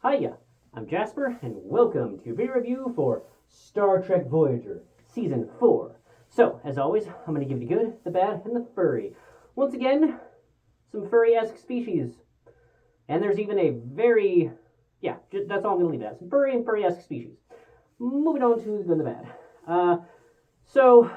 Hiya, I'm Jasper, and welcome to Beer Review for Star Trek Voyager, Season 4. So, as always, I'm going to give you the good, the bad, and the furry. Once again, some furry-esque species. And there's even a very, that's all I'm going to leave it at. Some furry and furry-esque species. Moving on to the good and the bad. So,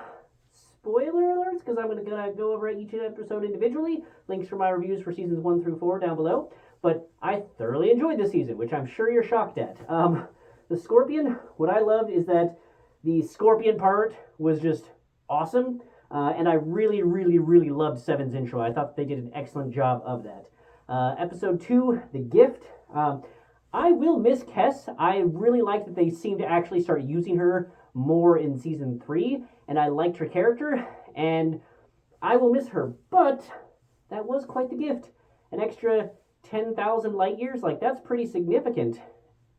spoiler alerts, because I'm going to go over each episode individually. Links for my reviews for Seasons 1 through 4 down below. But I thoroughly enjoyed this season, which I'm sure you're shocked at. The Scorpion, what I loved is that the Scorpion part was just awesome. And I really, really, really loved Seven's intro. I thought they did an excellent job of that. Episode 2, The Gift. I will miss Kess. I really like that they seem to actually start using her more in Season 3. And I liked her character. And I will miss her. But that was quite the gift. An extra 10,000 light years, like that's pretty significant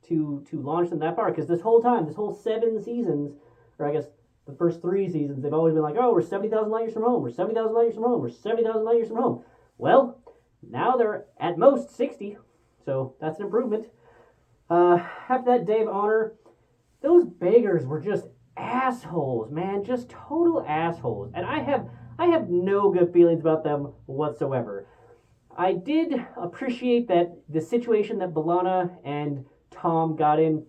to launch them that far, because this whole time, this whole 7 seasons, or I guess the first 3 seasons, they've always been like, oh, we're 70,000 light years from home, we're 70,000 light years from home, we're 70,000 light years from home. Well, now they're at most 60, so that's an improvement. After that day of honor, those beggars were just assholes, man, just total assholes, and I have no good feelings about them whatsoever. I did appreciate that the situation that B'Elanna and Tom got in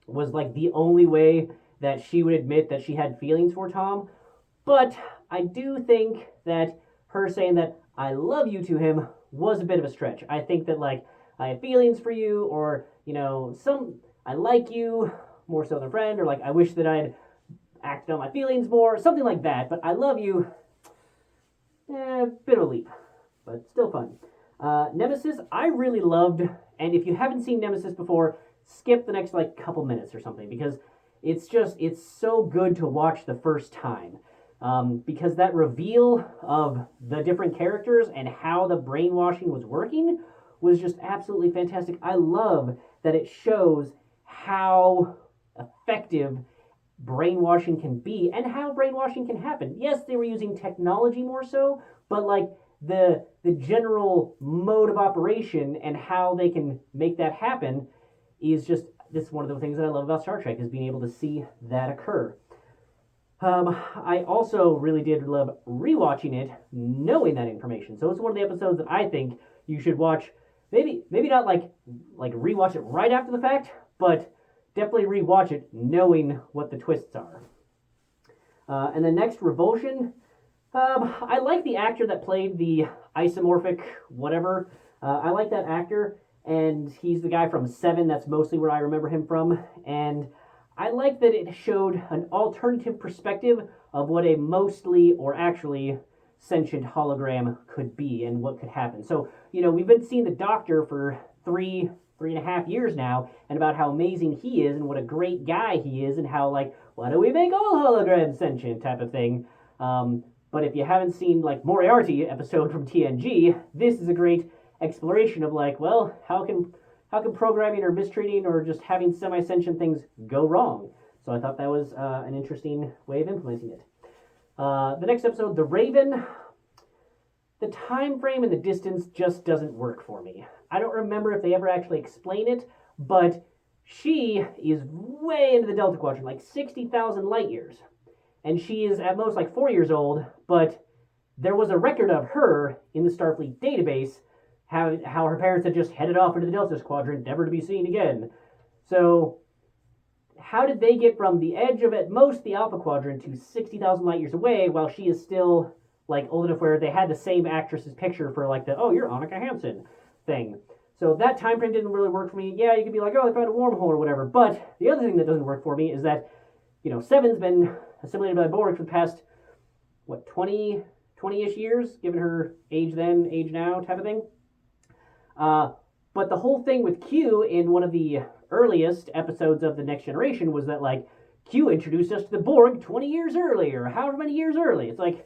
was like the only way that she would admit that she had feelings for Tom. But I do think that her saying that I love you to him was a bit of a stretch. I think that like I have feelings for you, or I like you more so than a friend, or like I wish that I'd acted on my feelings more, something like that. But I love you, bit of a leap, but still fun. Nemesis, I really loved, and if you haven't seen Nemesis before, skip the next like couple minutes or something, because it's so good to watch the first time. Because that reveal of the different characters and how the brainwashing was working was just absolutely fantastic. I love that it shows how effective brainwashing can be and how brainwashing can happen. Yes, they were using technology more so, but like the general mode of operation and how they can make that happen is just, this is one of the things that I love about Star Trek, is being able to see that occur. I also really did love rewatching it, knowing that information. So it's one of the episodes that I think you should watch. Maybe not like rewatch it right after the fact, but definitely rewatch it knowing what the twists are. And then next, Revulsion. I like the actor that played the isomorphic whatever. I like that actor, and he's the guy from 7. That's mostly where I remember him from. And I like that it showed an alternative perspective of what a mostly or actually sentient hologram could be and what could happen. So, we've been seeing the Doctor for 3.5 years now, and about how amazing he is and what a great guy he is, and how, like, why do we make all holograms sentient type of thing. But if you haven't seen, like, Moriarty episode from TNG, this is a great exploration of, like, well, how can programming or mistreating or just having semi-sentient things go wrong? So I thought that was an interesting way of implementing it. The next episode, The Raven. The time frame and the distance just doesn't work for me. I don't remember if they ever actually explain it, but she is way into the Delta Quadrant, like 60,000 light years. And she is at most like 4 years old, but there was a record of her in the Starfleet database, how her parents had just headed off into the Delta Quadrant, never to be seen again. So how did they get from the edge of at most the Alpha Quadrant to 60,000 light years away while she is still like old enough where they had the same actress's picture for like the, oh, you're Annika Hansen thing. So that time frame didn't really work for me. Yeah, you could be like, oh, they found a wormhole or whatever. But the other thing that doesn't work for me is that, Seven's been assimilated by Borg for the past, 20-ish years, given her age then, age now type of thing. But the whole thing with Q in one of the earliest episodes of The Next Generation was that, like, Q introduced us to the Borg 20 years earlier, however many years early. It's like,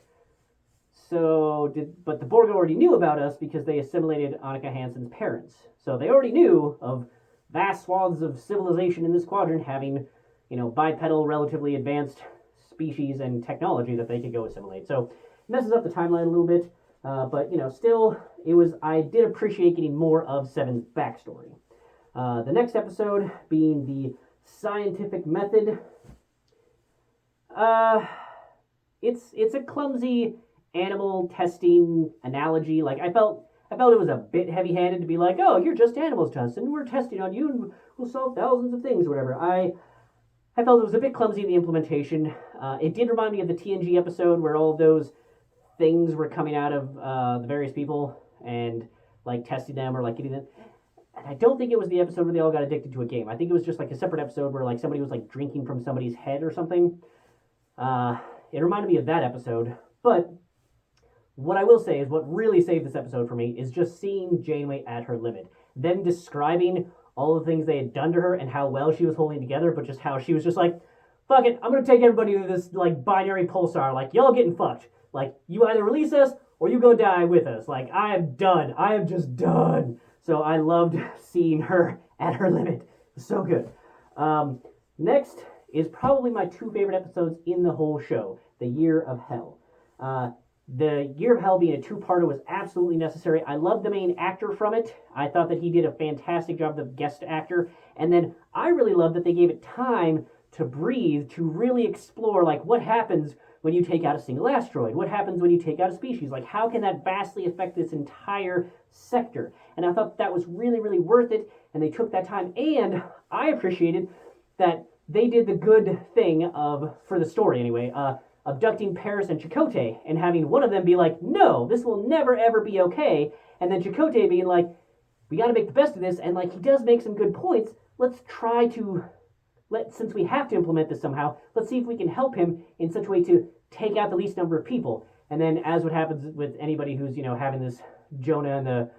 but the Borg already knew about us because they assimilated Annika Hansen's parents. So they already knew of vast swaths of civilization in this quadrant having, bipedal, relatively advanced species and technology that they could go assimilate. So it messes up the timeline a little bit, but still, I did appreciate getting more of Seven's backstory. The next episode being the scientific method. It's a clumsy animal testing analogy. Like I felt it was a bit heavy-handed to be like, oh, you're just animals to us, and we're testing on you, and we'll solve thousands of things or whatever. I felt it was a bit clumsy in the implementation. It did remind me of the TNG episode where all of those things were coming out of the various people and like testing them or like getting them. And I don't think it was the episode where they all got addicted to a game. I think it was just like a separate episode where like somebody was like drinking from somebody's head or something. It reminded me of that episode, but what I will say is what really saved this episode for me is just seeing Janeway at her limit. Them describing all the things they had done to her and how well she was holding together, but just how she was just like, fuck it, I'm gonna take everybody to this like binary pulsar, like y'all getting fucked. Like you either release us or you go die with us. Like I am done. I am just done. So I loved seeing her at her limit. It was so good. Next is probably my two favorite episodes in the whole show, The Year of Hell. The Year of Hell being a two-parter was absolutely necessary. I loved the main actor from it. I thought that he did a fantastic job, the guest actor. And then I really loved that they gave it time to breathe, to really explore, like, what happens when you take out a single asteroid? What happens when you take out a species? Like, how can that vastly affect this entire sector? And I thought that was really, really worth it, and they took that time. And I appreciated that they did the good thing of, for the story anyway, abducting Paris and Chakotay and having one of them be like, no, this will never ever be okay. And then Chakotay being like, we got to make the best of this. And like, he does make some good points. Let's try to, since we have to implement this somehow, let's see if we can help him in such a way to take out the least number of people. And then as what happens with anybody who's, having this Jonah and the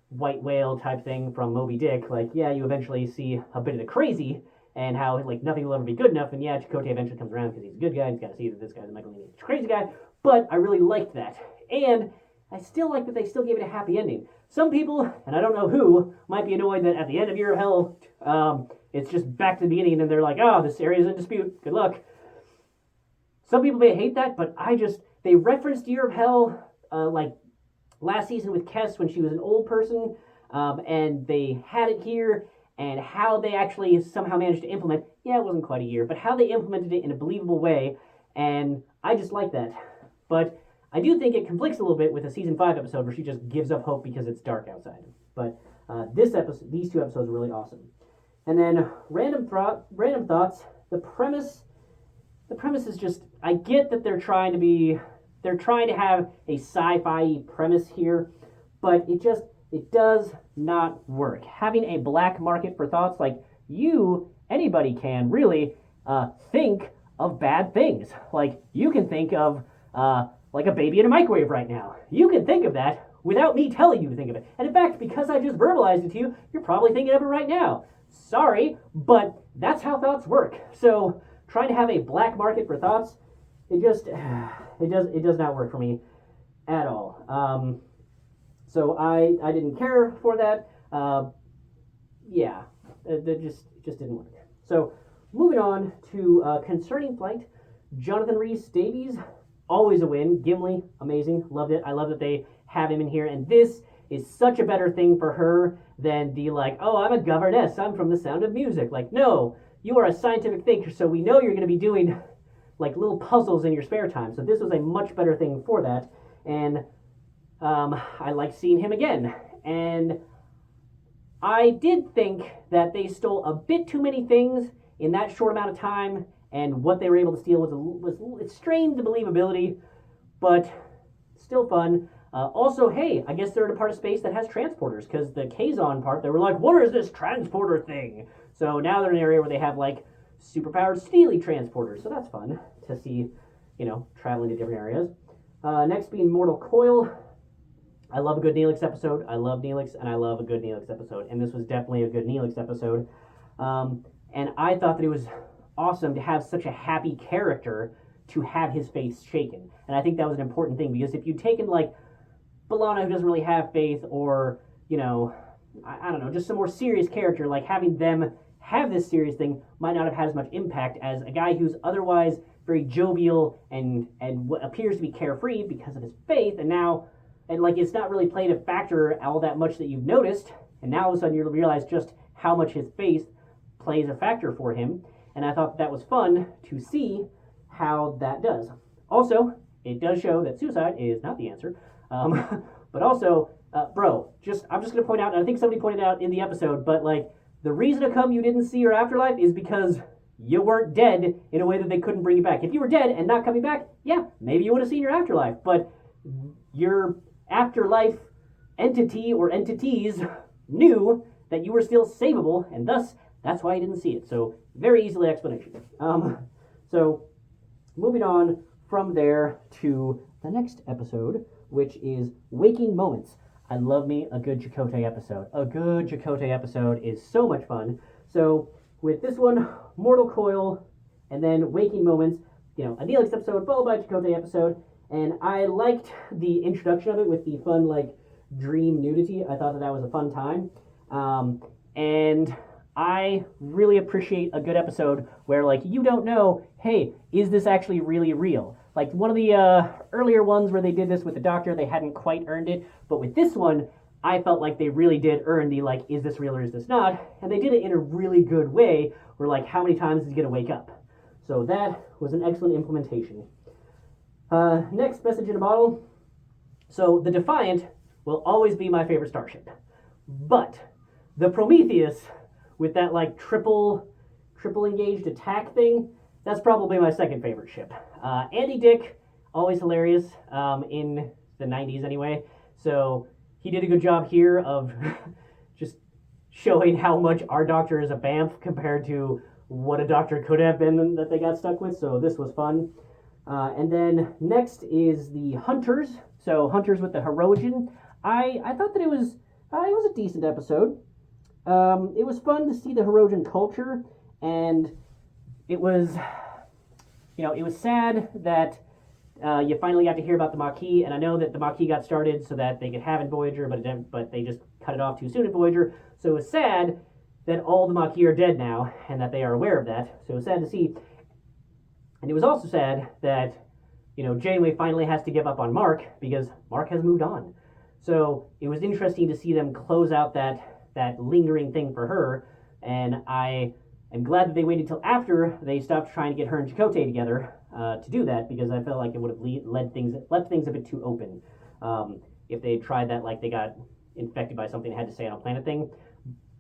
white whale type thing from Moby Dick, like, yeah, you eventually see a bit of the crazy and how, like, nothing will ever be good enough, and yeah, Chakotay eventually comes around because he's a good guy, he's got to see that this guy's a Michael crazy guy, but I really liked that. And I still like that they still gave it a happy ending. Some people, and I don't know who, might be annoyed that at the end of Year of Hell, it's just back to the beginning, and they're like, oh, this area is in dispute, good luck. Some people may hate that, but they referenced Year of Hell, like, last season with Kes when she was an old person, and they had it here, and how they actually somehow managed to implement, yeah, it wasn't quite a year, but how they implemented it in a believable way, and I just like that. But I do think it conflicts a little bit with a season 5 episode where she just gives up hope because it's dark outside. But these two episodes are really awesome. And then random thoughts. The premise is just, I get that they're trying to have a sci-fi premise here, but it does not work. Having a black market for thoughts, like anybody can really think of bad things. Like you can think of like a baby in a microwave right now. You can think of that without me telling you to think of it. And in fact, because I just verbalized it to you, you're probably thinking of it right now. Sorry, but that's how thoughts work. So trying to have a black market for thoughts, it does not work for me at all. So I didn't care for that. It just didn't work. So moving on to Concerning Flight, Jonathan Rhys-Davies, always a win. Gimli, amazing, loved it. I love that they have him in here, and this is such a better thing for her than the like, oh, I'm a governess, I'm from The Sound of Music. Like, no, you are a scientific thinker, so we know you're going to be doing like little puzzles in your spare time. So this was a much better thing for that, and I like seeing him again. And I did think that they stole a bit too many things in that short amount of time, and what they were able to steal it strained the believability, but still fun. Also, hey, I guess they're in a part of space that has transporters, because the Kazon part, they were like, what is this transporter thing? So now they're in an area where they have like superpowered steely transporters, so that's fun to see, traveling to different areas. Next being Mortal Coil. I love a good Neelix episode. I love Neelix, and I love a good Neelix episode. And this was definitely a good Neelix episode. And I thought that it was awesome to have such a happy character to have his face shaken. And I think that was an important thing, because if you'd taken, like, B'Elanna, who doesn't really have faith, or, I don't know, just some more serious character, like having them have this serious thing might not have had as much impact as a guy who's otherwise very jovial and what appears to be carefree because of his faith, and like it's not really played a factor all that much that you've noticed, and now all of a sudden you realize just how much his faith plays a factor for him. And I thought that was fun to see how that does. Also, it does show that suicide is not the answer. But also, I'm just going to point out, and I think somebody pointed out in the episode, but like, the reason to come you didn't see your afterlife is because you weren't dead in a way that they couldn't bring you back. If you were dead and not coming back, yeah, maybe you would have seen your afterlife. But your afterlife entity or entities knew that you were still savable, and thus, that's why you didn't see it. So, very easily explanation. So, moving on from there to the next episode, which is Waking Moments. I love me a good Chakotay episode. A good Chakotay episode is so much fun. So, with this one, Mortal Coil, and then Waking Moments, a Neelix episode followed by a Chakotay episode, and I liked the introduction of it with the fun, dream nudity. I thought that was a fun time. And I really appreciate a good episode where, you don't know, hey, is this actually really real? Like, one of the earlier ones where they did this with the Doctor, they hadn't quite earned it. But with this one, I felt like they really did earn the, is this real or is this not? And they did it in a really good way, where, how many times is he going to wake up? So that was an excellent implementation. Next, Message in a Bottle. So, the Defiant will always be my favorite starship. But the Prometheus, with that, triple engaged attack thing, that's probably my second favorite ship. Andy Dick, always hilarious, in the 90s anyway. So he did a good job here of just showing how much our Doctor is a BAMF compared to what a Doctor could have been that they got stuck with. So this was fun. And then next is the Hunters. So Hunters with the Heroigen. I thought that it was a decent episode. It was fun to see the Heroigen culture, and it was sad that you finally got to hear about the Maquis, and I know that the Maquis got started so that they could have in Voyager, but they just cut it off too soon in Voyager, so it was sad that all the Maquis are dead now, and that they are aware of that, so it was sad to see. And it was also sad that, Janeway finally has to give up on Mark, because Mark has moved on. So it was interesting to see them close out that lingering thing for her, and I am glad that they waited till after they stopped trying to get her and Chakotay together to do that, because I felt like it would have left things a bit too open if they tried that, they got infected by something that had to stay on a planet thing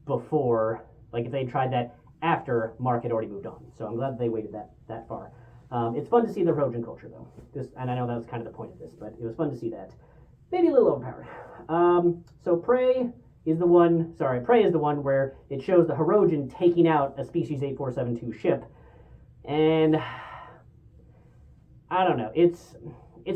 before, if they tried that after Mark had already moved on. So I'm glad that they waited that far. It's fun to see the Heroigen culture, though. And I know that was kind of the point of this, but it was fun to see that. Maybe a little overpowered. So Prey is the one where it shows the Heroigen taking out a Species 8472 ship. And I don't know, it's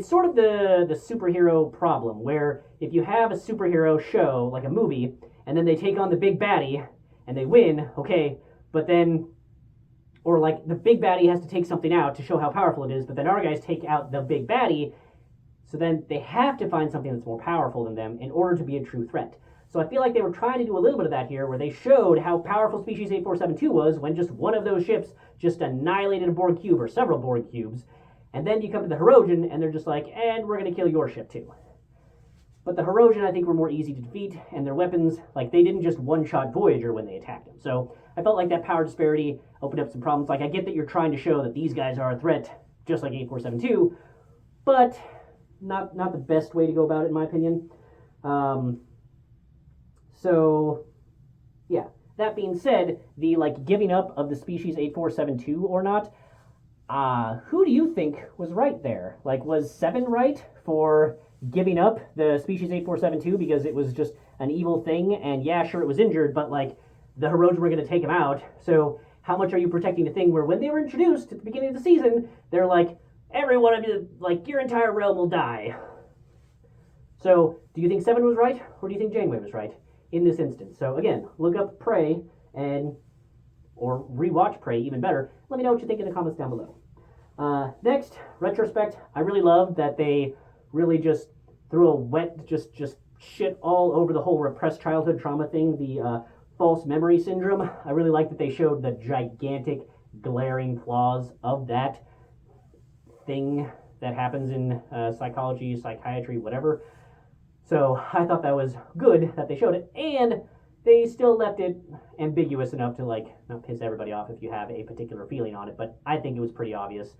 sort of the superhero problem, where if you have a superhero show, like a movie, and then they take on the big baddie, and they win, okay, but then, or the big baddie has to take something out to show how powerful it is, but then our guys take out the big baddie, so then they have to find something that's more powerful than them in order to be a true threat. So I feel like they were trying to do a little bit of that here, where they showed how powerful Species 8472 was when just one of those ships just annihilated a Borg cube or several Borg cubes, and then you come to the Heroigen, and they're just like, and we're going to kill your ship too. But the Heroigen, I think, were more easy to defeat, and their weapons, they didn't just one-shot Voyager when they attacked them. So I felt like that power disparity opened up some problems. I get that you're trying to show that these guys are a threat, just like 8472, but not the best way to go about it, in my opinion. So, yeah. That being said, the, giving up of the Species 8472 or not, who do you think was right there? Was 7 right for giving up the Species 8472 because it was just an evil thing, and yeah, sure, it was injured, but, the Heroigen were going to take him out, so how much are you protecting the thing where when they were introduced at the beginning of the season, they're like, every one of you, your entire realm will die. So, do you think 7 was right, or do you think Janeway was right in this instance? So again, look up Prey, or rewatch Prey, even better. Let me know what you think in the comments down below. Next, retrospect. I really loved that they really just threw a wet, just shit all over the whole repressed childhood trauma thing, the false memory syndrome. I really like that they showed the gigantic, glaring flaws of that thing that happens in psychology, psychiatry, whatever. So I thought that was good that they showed it, and they still left it ambiguous enough to like not piss everybody off if you have a particular feeling on it. But I think it was pretty obvious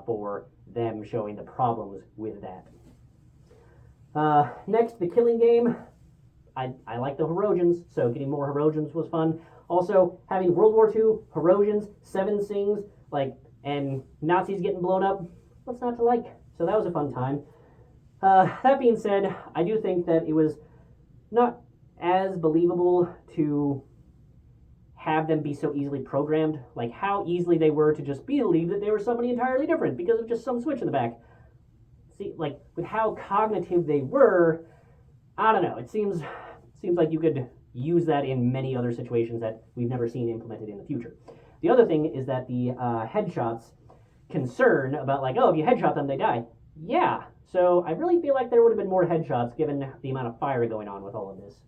for them showing the problems with that. Next, the killing game. I like the Herosians, so getting more Herosians was fun. Also, having World War II, Herosians, Seven Sings, and Nazis getting blown up. What's not to like? So that was a fun time. That being said, I do think that it was not as believable to have them be so easily programmed. Like how easily they were to just believe that they were somebody entirely different because of just some switch in the back. See, like with how cognitive they were, I don't know. It seems like you could use that in many other situations that we've never seen implemented in the future. The other thing is that the headshots concern about like, oh, if you headshot them, they die. Yeah, so I really feel like there would have been more headshots given the amount of fire going on with all of this.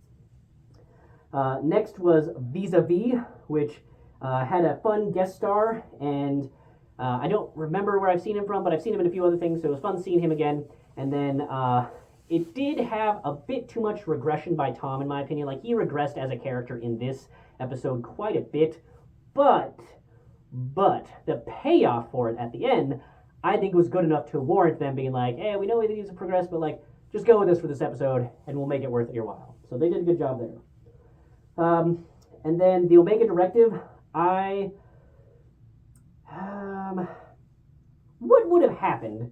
Next was Vis-a-Vis, which had a fun guest star, and I don't remember where I've seen him from, but I've seen him in a few other things, so it was fun seeing him again. And then it did have a bit too much regression by Tom, in my opinion. Like, he regressed as a character in this episode quite a bit, but the payoff for it at the end, I think was good enough to warrant them being like, hey, we know he needs to progress, but like, just go with us for this episode, and we'll make it worth your while. So they did a good job there. And then the Omega Directive, what would have happened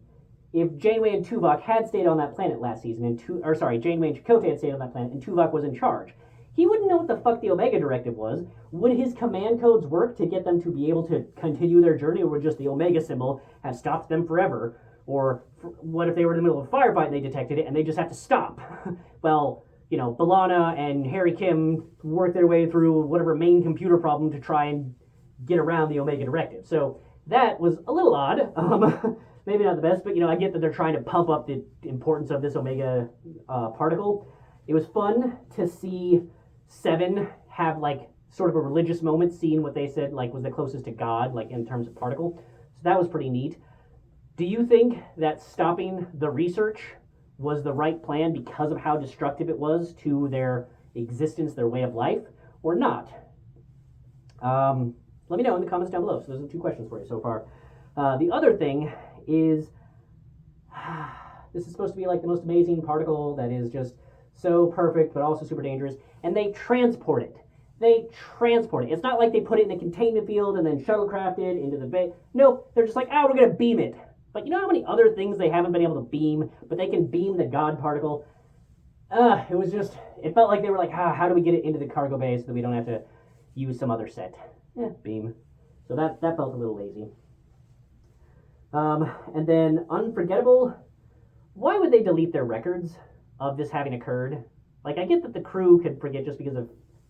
if Janeway and Tuvok had stayed on that planet last season, Janeway and Chakotay had stayed on that planet, and Tuvok was in charge? He wouldn't know what the fuck the Omega Directive was. Would his command codes work to get them to be able to continue their journey, or would just the Omega symbol have stopped them forever? Or what if they were in the middle of a firefight and they detected it and they just have to stop? Well, you know, B'Elanna and Harry Kim work their way through whatever main computer problem to try and get around the Omega Directive. So that was a little odd. Maybe not the best, but, you know, I get that they're trying to pump up the importance of this Omega particle. It was fun to see Seven have, like, sort of a religious moment, seeing what they said, like, was the closest to God, like, in terms of particle. So that was pretty neat. Do you think that stopping the research was the right plan because of how destructive it was to their existence, their way of life, or not? Let me know in the comments down below. So those are 2 questions for you so far. The other thing is, this is supposed to be like the most amazing particle that is just so perfect, but also super dangerous, and they transport it. It's not like they put it in a containment field and then shuttlecraft it into the bay. Nope, they're just like, we're going to beam it. But you know how many other things they haven't been able to beam, but they can beam the God particle? It felt like they were like, how do we get it into the cargo bay so that we don't have to use some other set? Beam. So that felt a little lazy. And then Unforgettable. Why would they delete their records of this having occurred? Like, I get that the crew could forget just because of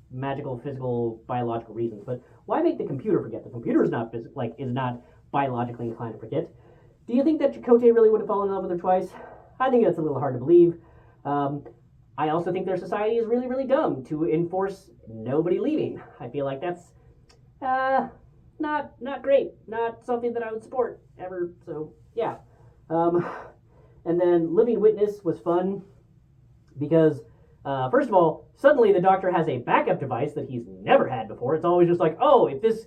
magical, physical, biological reasons, but why make the computer forget? The computer is not biologically inclined to forget. Do you think that Chakotay really would have fallen in love with her twice? I think that's a little hard to believe. I also think their society is really, really dumb to enforce nobody leaving. I feel like that's not great. Not something that I would support ever. So yeah. And then Living Witness was fun because first of all, suddenly the Doctor has a backup device that he's never had before. It's always just like, oh, if this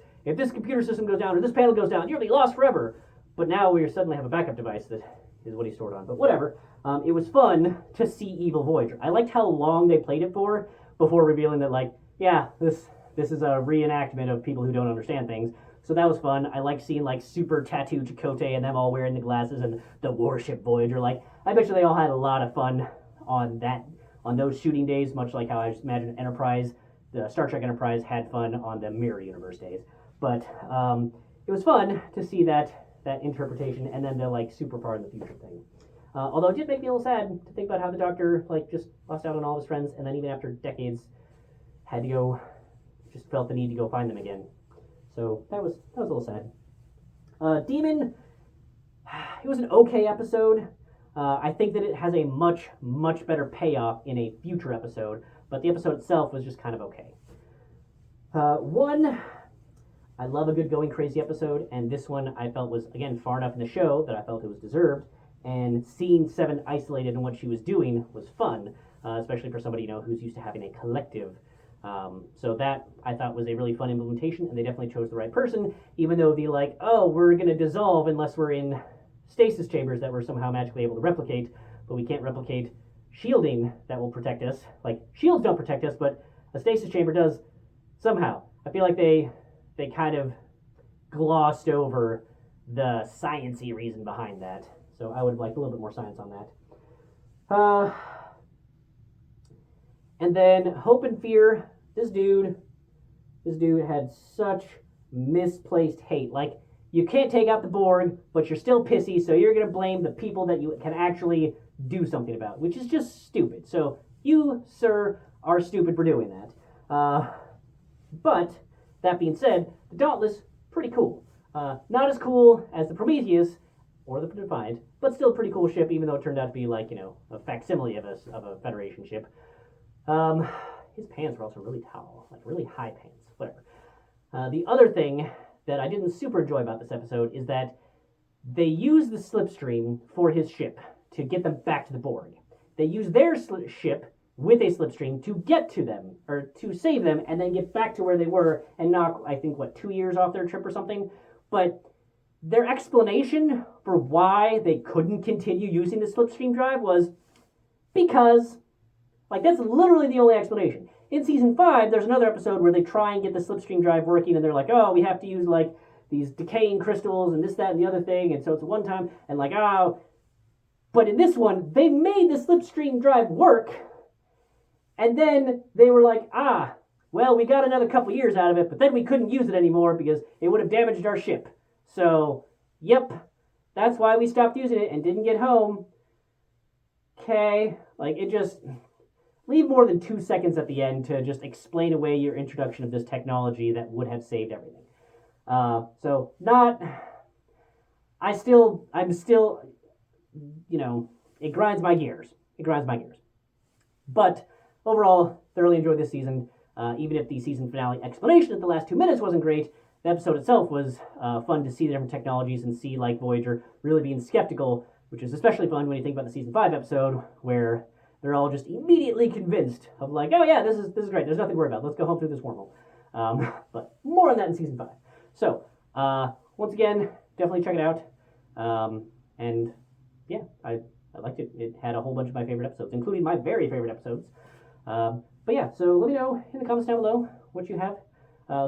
computer system goes down or this panel goes down, you'll be lost forever. But now we suddenly have a backup device that is what he stored on. But whatever. It was fun to see Evil Voyager. I liked how long they played it for before revealing that, like, yeah, this is a reenactment of people who don't understand things. So that was fun. I like seeing, like, super tattooed Chakotay and them all wearing the glasses and the warship Voyager. Like, I bet you they all had a lot of fun on those shooting days, much like how I just imagine Enterprise, the Star Trek Enterprise, had fun on the Mirror Universe days. But it was fun to see that interpretation, and then the like super far in the future thing. Although it did make me a little sad to think about how the Doctor like just lost out on all his friends, and then even after decades had to go, just felt the need to go find them again. So that was a little sad. Demon, it was an okay episode. I think that it has a much better payoff in a future episode, but the episode itself was just kind of okay. I love a good going crazy episode, and this one I felt was, again, far enough in the show that I felt it was deserved, and seeing Seven isolated in what she was doing was fun, especially for somebody, you know, who's used to having a collective So that I thought was a really fun implementation, and they definitely chose the right person, even though the like, oh, we're going to dissolve unless we're in stasis chambers that we're somehow magically able to replicate, but we can't replicate shielding that will protect us. Like, shields don't protect us, but a stasis chamber does somehow. I feel like they kind of glossed over the sciencey reason behind that. So I would have liked a little bit more science on that. And then Hope and Fear. This dude had such misplaced hate. Like, you can't take out the Borg, but you're still pissy, so you're going to blame the people that you can actually do something about, which is just stupid. So you, sir, are stupid for doing that. But that being said, the Dauntless, pretty cool. Not as cool as the Prometheus or the Defiant, but still a pretty cool ship, even though it turned out to be like, a facsimile of a Federation ship. His pants were also really tall, like really high pants, whatever. The other thing that I didn't super enjoy about this episode is that they use the slipstream for his ship to get them back to the Borg. They use their ship with a slipstream to get to them, or to save them, and then get back to where they were and knock, I think, 2 years off their trip or something. But their explanation for why they couldn't continue using the slipstream drive was because, like, that's literally the only explanation. In season 5, there's another episode where they try and get the slipstream drive working, and they're like, oh, we have to use, like, these decaying crystals and this, that, and the other thing, and so it's a one-time, and like, oh. But in this one, they made the slipstream drive work, and then they were like, well, we got another couple years out of it, but then we couldn't use it anymore because it would have damaged our ship. So, yep, that's why we stopped using it and didn't get home. Okay, like, it just... Leave more than 2 seconds at the end to just explain away your introduction of this technology that would have saved everything. So, not... I'm still, it grinds my gears. But, overall, thoroughly enjoyed this season. Even if the season finale explanation at the last 2 minutes wasn't great, the episode itself was fun to see the different technologies and see, like, Voyager really being skeptical, which is especially fun when you think about the season 5 episode, where they're all just immediately convinced of like, oh yeah, this is great. There's nothing to worry about. Let's go home through this wormhole. But more on that in season 5. So, once again, definitely check it out. And yeah, I liked it. It had a whole bunch of my favorite episodes, including my very favorite episodes. But yeah, so let me know in the comments down below what you have,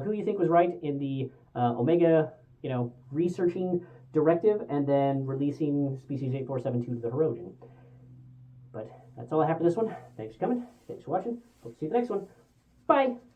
who you think was right in the Omega, researching directive and then releasing Species 8472 to the Hirogen. But that's all I have for this one. Thanks for coming. Thanks for watching. Hope to see you in the next one. Bye.